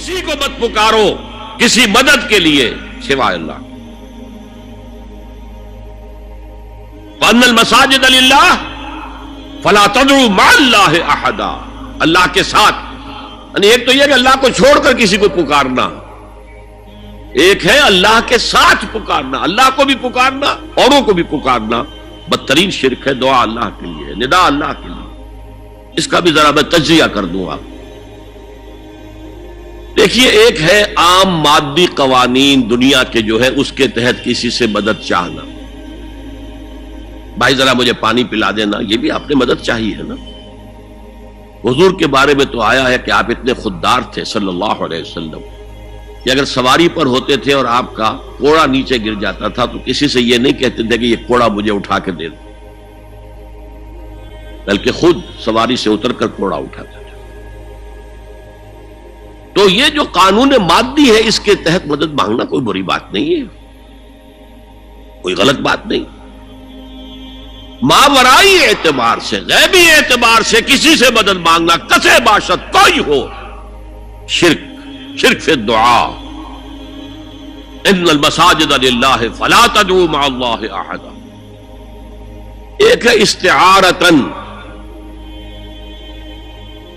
کسی کو مت پکارو کسی مدد کے لیے سوائے اللہ. وَأَنَّ الْمَسَاجِدَ لِلَّهِ فَلَا تَدْعُوا مَعَ اللَّهِ أَحَدًا. اللہ کے ساتھ یعنی ایک تو یہ کہ اللہ کو چھوڑ کر کسی کو پکارنا، ایک ہے اللہ کے ساتھ پکارنا، اللہ کو بھی پکارنا اوروں کو بھی پکارنا. بدترین شرک ہے دعا اللہ کے لیے، ندا اللہ کے لیے. اس کا بھی ذرا میں تجزیہ کر دوں آپ. دیکھیے، ایک ہے عام مادی قوانین دنیا کے جو ہے اس کے تحت کسی سے مدد چاہنا. بھائی ذرا مجھے پانی پلا دینا، یہ بھی آپ نے مدد چاہی ہے نا. حضور کے بارے میں تو آیا ہے کہ آپ اتنے خوددار تھے صلی اللہ علیہ وسلم کہ اگر سواری پر ہوتے تھے اور آپ کا کوڑا نیچے گر جاتا تھا تو کسی سے یہ نہیں کہتے تھے کہ یہ کوڑا مجھے اٹھا کے دے دو، بلکہ خود سواری سے اتر کر کوڑا اٹھاتا تھا. تو یہ جو قانون مادی ہے اس کے تحت مدد مانگنا کوئی بری بات نہیں ہے، کوئی غلط بات نہیں. ماورائی اعتبار سے، غیبی اعتبار سے کسی سے مدد مانگنا کسے باشد کوئی ہو، شرک فی الدعاء. ان المساجد للہ فلا تدعوا مع اللہ احدا. ایک ہے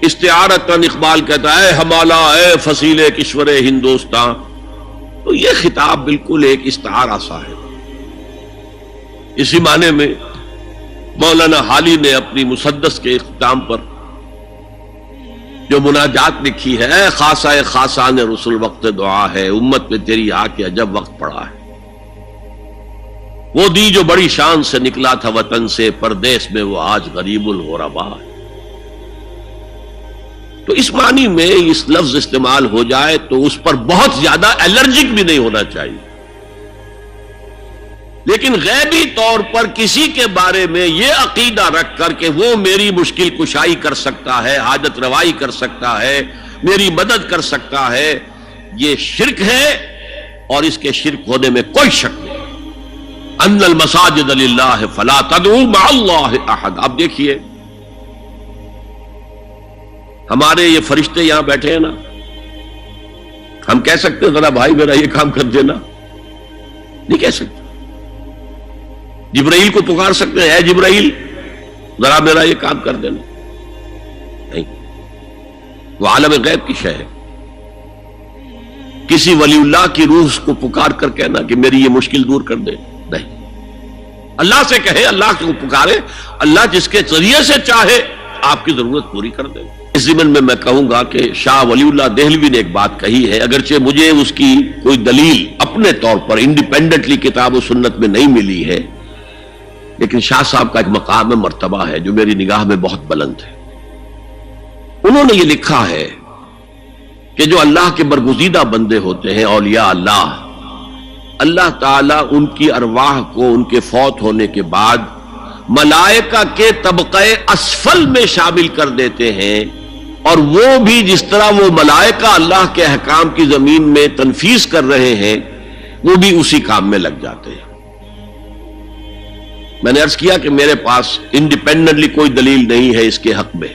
استعارتن اقبال کہتا ہے ہمالا اے فصیل کشور ہندوستان. تو یہ خطاب بالکل ایک استعارہ سا ہے. اسی معنی میں مولانا حالی نے اپنی مسدس کے اختتام پر جو مناجات لکھی ہے، اے خاصہ خاصان رسول وقت دعا ہے، امت میں تیری آ کے عجب وقت پڑا ہے. وہ دی جو بڑی شان سے نکلا تھا وطن سے، پردیس میں وہ آج غریب الغربا ہے. تو اس معنی میں اس لفظ استعمال ہو جائے تو اس پر بہت زیادہ الرجک بھی نہیں ہونا چاہیے. لیکن غیبی طور پر کسی کے بارے میں یہ عقیدہ رکھ کر کہ وہ میری مشکل کشائی کر سکتا ہے، حاجت روائی کر سکتا ہے، میری مدد کر سکتا ہے، یہ شرک ہے اور اس کے شرک ہونے میں کوئی شک نہیں. ان المساجد للہ فلا تدعوا مع اللہ احد. اب دیکھیے ہمارے یہ فرشتے یہاں بیٹھے ہیں نا، ہم کہہ سکتے ذرا بھائی میرا یہ کام کر دینا؟ نہیں کہہ سکتے. جبرائیل کو پکار سکتے ہیں، اے جبرائیل ذرا میرا یہ کام کر دینا؟ نہیں، وہ عالم غیب کی شے ہے. کسی ولی اللہ کی روح کو پکار کر کہنا کہ میری یہ مشکل دور کر دے، نہیں. اللہ سے کہے، اللہ کو پکارے، اللہ جس کے ذریعے سے چاہے آپ کی ضرورت پوری کر دے. اس ضمن میں میں کہوں گا کہ شاہ ولی اللہ دہلوی نے ایک بات کہی ہے، اگرچہ مجھے اس کی کوئی دلیل اپنے طور پر انڈیپینڈنٹلی کتاب و سنت میں نہیں ملی ہے، لیکن شاہ صاحب کا ایک مقام مرتبہ ہے جو میری نگاہ میں بہت بلند ہے. انہوں نے یہ لکھا ہے کہ جو اللہ کے برگزیدہ بندے ہوتے ہیں، اولیاء اللہ، اللہ تعالیٰ ان کی ارواح کو ان کے فوت ہونے کے بعد ملائکہ کے طبقہ اسفل میں شامل کر دیتے ہیں، اور وہ بھی جس طرح وہ ملائکہ اللہ کے احکام کی زمین میں تنفیذ کر رہے ہیں وہ بھی اسی کام میں لگ جاتے ہیں. میں نے عرض کیا کہ میرے پاس انڈیپینڈنٹلی کوئی دلیل نہیں ہے اس کے حق میں،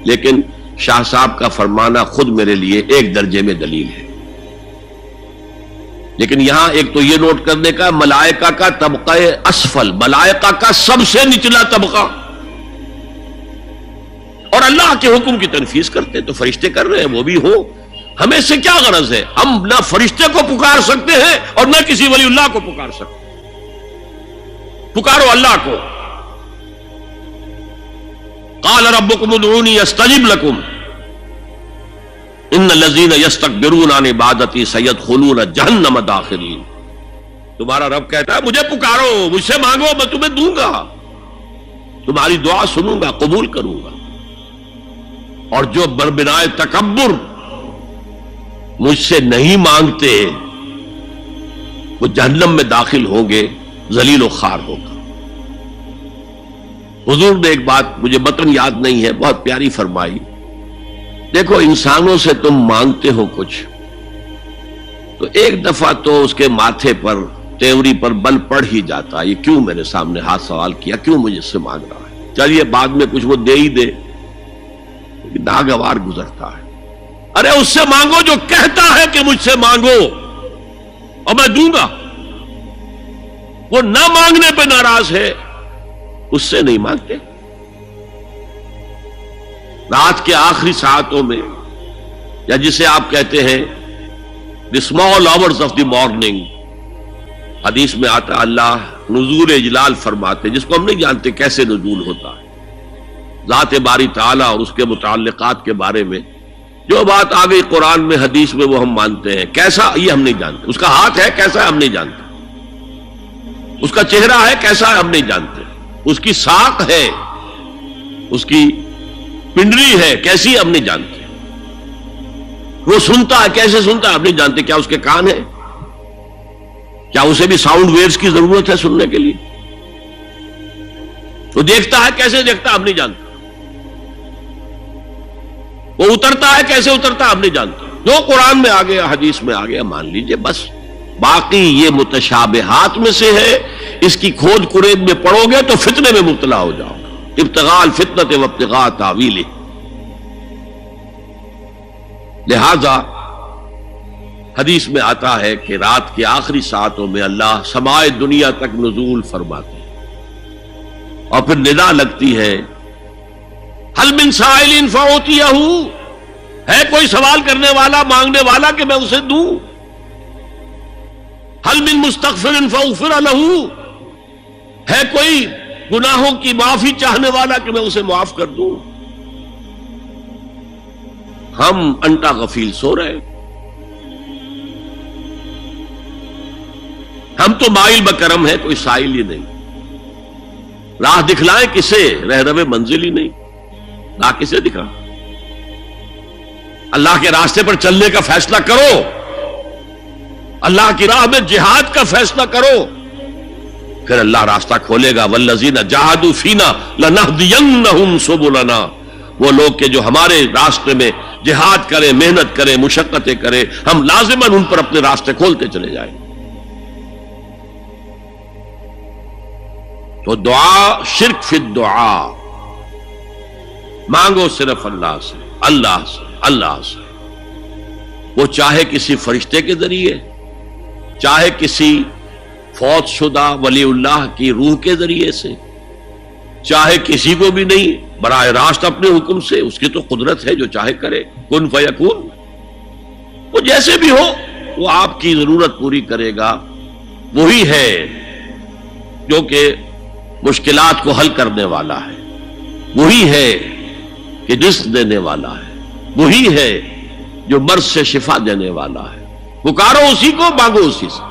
لیکن شاہ صاحب کا فرمانا خود میرے لیے ایک درجے میں دلیل ہے. لیکن یہاں ایک تو یہ نوٹ کرنے کا، ملائکہ کا طبقہ اسفل، ملائکہ کا سب سے نچلا طبقہ، اور اللہ کے حکم کی تنفیذ کرتے تو فرشتے کر رہے ہیں، وہ بھی ہو. ہمیں سے کیا غرض ہے؟ ہم نہ فرشتے کو پکار سکتے ہیں اور نہ کسی ولی اللہ کو پکار سکتے. پکارو اللہ کو. قال ربکم ادعونی استجب لکم ان الذین یستکبرون عن عبادتی سیدخلون جہنم داخرین. تمہارا رب کہتا ہے مجھے پکارو، مجھ سے مانگو، میں تمہیں دوں گا، تمہاری دعا سنوں گا، قبول کروں گا. اور جو بربنائے تکبر مجھ سے نہیں مانگتے وہ جہنم میں داخل ہوں گے، ذلیل و خوار ہوگا. حضور نے ایک بات مجھے متن یاد نہیں ہے بہت پیاری فرمائی. دیکھو انسانوں سے تم مانگتے ہو کچھ تو ایک دفعہ تو اس کے ماتھے پر تیوری پر بل پڑ ہی جاتا ہے، یہ کیوں میرے سامنے ہاتھ سوال کیا، کیوں مجھے سے مانگ رہا ہے، چلیے بعد میں کچھ وہ دے ہی دے، ناگوار گزرتا ہے. ارے اس سے مانگو جو کہتا ہے کہ مجھ سے مانگو اور میں دوں گا. وہ نہ مانگنے پہ ناراض ہے، اس سے نہیں مانگتے. رات کے آخری ساعتوں میں، یا جسے آپ کہتے ہیں the small hours of the morning, حدیث میں آتا اللہ نزول اجلال فرماتے، جس کو ہم نہیں جانتے کیسے نزول ہوتا ہے. ذات باری تعالیٰ اور اس کے متعلقات کے بارے میں جو بات آ گئی قرآن میں حدیث میں وہ ہم مانتے ہیں. کیسا یہ ہم نہیں جانتے. اس کا ہاتھ ہے کیسا ہے ہم نہیں جانتے. اس کا چہرہ ہے کیسا ہے ہم نہیں جانتے. اس کی ساق ہے، اس کی پنڈلی ہے کیسی ہم نہیں جانتے. وہ سنتا ہے کیسے سنتا ہے ہم نہیں جانتے. کیا اس کے کان ہے؟ کیا اسے بھی ساؤنڈ ویوز کی ضرورت ہے سننے کے لیے؟ وہ دیکھتا ہے کیسے دیکھتا ہے ہم نہیں جانتے. وہ اترتا ہے کیسے اترتا ہے ہم نہیں جانتے. جو قرآن میں آ گیا حدیث میں آ گیا مان لیجئے بس. باقی یہ متشابہات میں سے ہے، اس کی کھود کرید میں پڑو گے تو فتنے میں مبتلا ہو جاؤ. ابتغاء الفتنۃ وابتغاء تاویلہ. لہذا حدیث میں آتا ہے کہ رات کے آخری ساعتوں میں اللہ سمائے دنیا تک نزول فرماتے ہیں اور پھر ندا لگتی ہے حل من سائل فاعطیہ، ہے کوئی سوال کرنے والا مانگنے والا کہ میں اسے دوں. حل من مستغفر فاغفر لہ، ہے کوئی گناہوں کی معافی چاہنے والا کہ میں اسے معاف کر دوں. ہم انٹا غفیل سو رہے، ہم تو مائل بکرم ہے، کوئی سائل ہی نہیں. راہ دکھلائیں کسے؟ رہنم منزل ہی نہیں. راہ کسے دکھا؟ اللہ کے راستے پر چلنے کا فیصلہ کرو، اللہ کی راہ میں جہاد کا فیصلہ کرو، پھر اللہ راستہ کھولے گا. والذین جاہدوا فینا لنہدینہم سبلنا. وہ لوگ کہ جو ہمارے راستے میں جہاد کریں، محنت کریں، مشقتیں کریں، ہم لازماً ان پر اپنے راستے کھولتے چلے جائیں. تو دعا شرک فی الدعا. مانگو صرف اللہ سے، اللہ سے، اللہ سے. وہ چاہے کسی فرشتے کے ذریعے، چاہے کسی فوت شدہ ولی اللہ کی روح کے ذریعے سے، چاہے کسی کو بھی نہیں، براہ راست اپنے حکم سے. اس کی تو قدرت ہے، جو چاہے کرے. کن فیکون. وہ جیسے بھی ہو وہ آپ کی ضرورت پوری کرے گا. وہی ہے جو کہ مشکلات کو حل کرنے والا ہے، وہی ہے کہ رزق دینے والا ہے، وہی ہے جو مرض سے شفا دینے والا ہے. پکارو اسی کو، مانگو اسی سے.